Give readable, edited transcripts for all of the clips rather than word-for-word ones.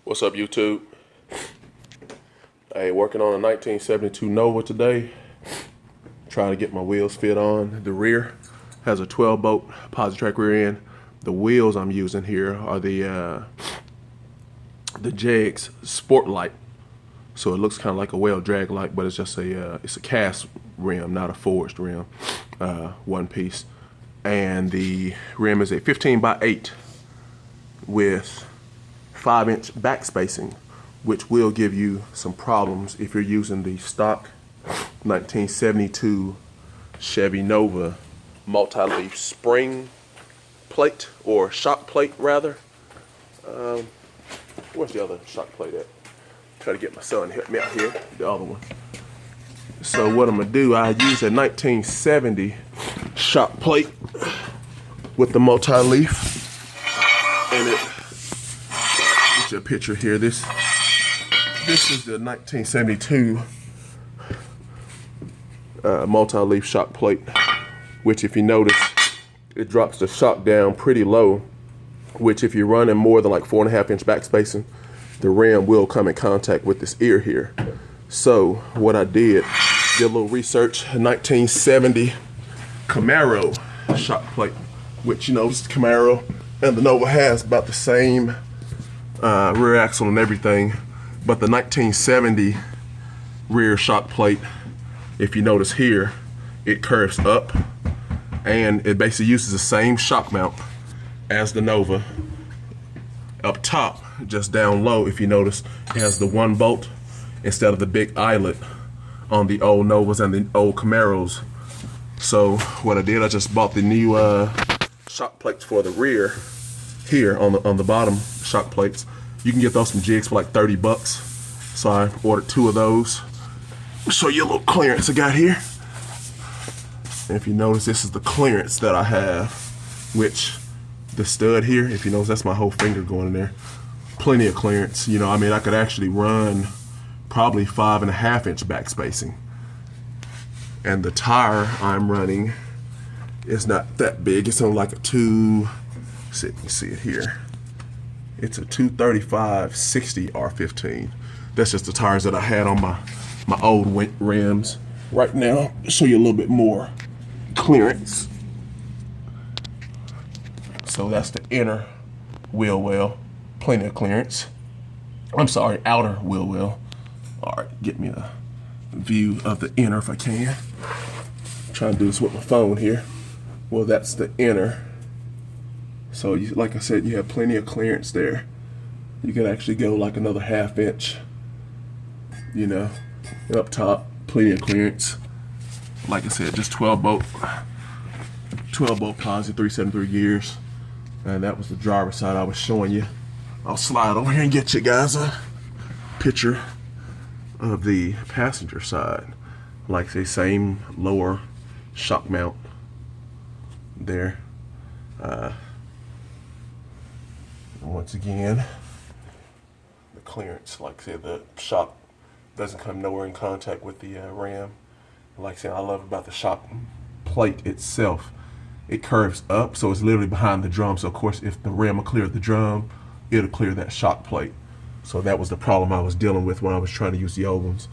What's up, YouTube? Hey, working on a 1972 Nova today. Trying to get my wheels fit on. The rear has a 12-bolt Positrack rear end. The wheels I'm using here are the Jegs Sport Light. So it looks kind of like a well drag light, but it's just it's a cast rim, not a forged rim. One piece, and the rim is a 15x8 with 5-inch back spacing, which will give you some problems if you're using the stock 1972 Chevy Nova multi-leaf spring plate, or shock plate rather. Where's the other shock plate at? Try to get my son to help me out here, the other one. So what I'm gonna do, I use a 1970 shock plate with the multi-leaf, and it get you a picture here. This is the 1972 multi-leaf shock plate, which if you notice, it drops the shock down pretty low, which if you're running more than like 4.5-inch back spacing, the rim will come in contact with this ear here. So what I did a little research, a 1970 Camaro shock plate, which, you know, this Camaro and the Nova has about the same rear axle and everything, but the 1970 rear shock plate, if you notice here, it curves up, and it basically uses the same shock mount as the Nova. Up top, just down low, if you notice, it has the 1 bolt instead of the big eyelet on the old Novas and the old Camaros. So what I did, I just bought the new shock plates for the rear here on the bottom shock plates. You can get those from Jigs for like 30 bucks. So I ordered 2 of those. Show you a little clearance I got here. And if you notice, this is the clearance that I have, which the stud here, if you notice, that's my whole finger going in there. Plenty of clearance. You know, I mean, I could actually run probably 5.5-inch back spacing. And the tire I'm running is not that big. It's only like a you can see it here. It's a 235/60 R15. That's just the tires that I had on my old rims. Right now, I'll show you a little bit more clearance. So that's the inner wheel well, plenty of clearance. I'm sorry, outer wheel well. All right, get me a view of the inner if I can. I'm trying to do this with my phone here. Well, that's the inner. So like I said, you have plenty of clearance there. You could actually go like another 1/2 inch, you know, up top, plenty of clearance. Like I said, just 12 bolt posi, 373 gears. And that was the driver's side I was showing you. I'll slide over here and get you guys a picture of the passenger side. Like I say, same lower shock mount there. Once again, the clearance, like I said, the shock doesn't come nowhere in contact with the rim. Like I said, I love about the shock plate itself. It curves up, so it's literally behind the drum. So of course, if the rim will clear the drum, it'll clear that shock plate. So that was the problem I was dealing with when I was trying to use the old ones.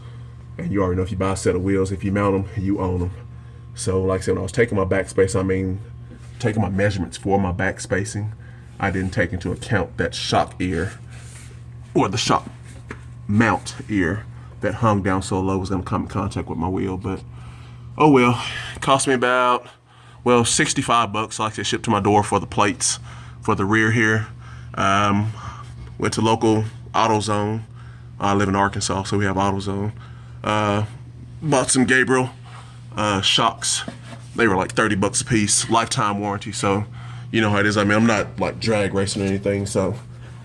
And you already know, if you buy a set of wheels, if you mount them, you own them. So like I said, when I was taking my back space, I mean, taking my measurements for my back spacing, I didn't take into account that shock ear, or the shock mount ear that hung down so low was gonna come in contact with my wheel. But oh well, it cost me about, well, 65 bucks. Like I said, shipped to my door for the plates for the rear here. Went to local AutoZone. I live in Arkansas, so we have AutoZone. Bought some Gabriel shocks. They were like 30 bucks a piece, lifetime warranty. So you know how it is. I mean, I'm not like drag racing or anything, so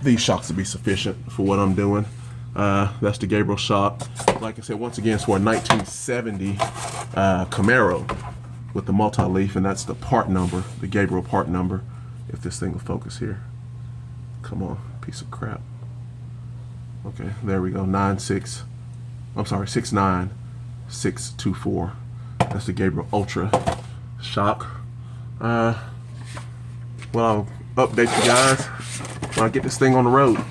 these shocks will be sufficient for what I'm doing. That's the Gabriel shock. Like I said, once again, it's for a 1970 Camaro with the multi-leaf, and that's the part number, the Gabriel part number. If this thing will focus here. Come on, piece of crap. Okay, there we go, 69624. That's the Gabriel Ultra shock. Well, I'll update you guys when I get this thing on the road.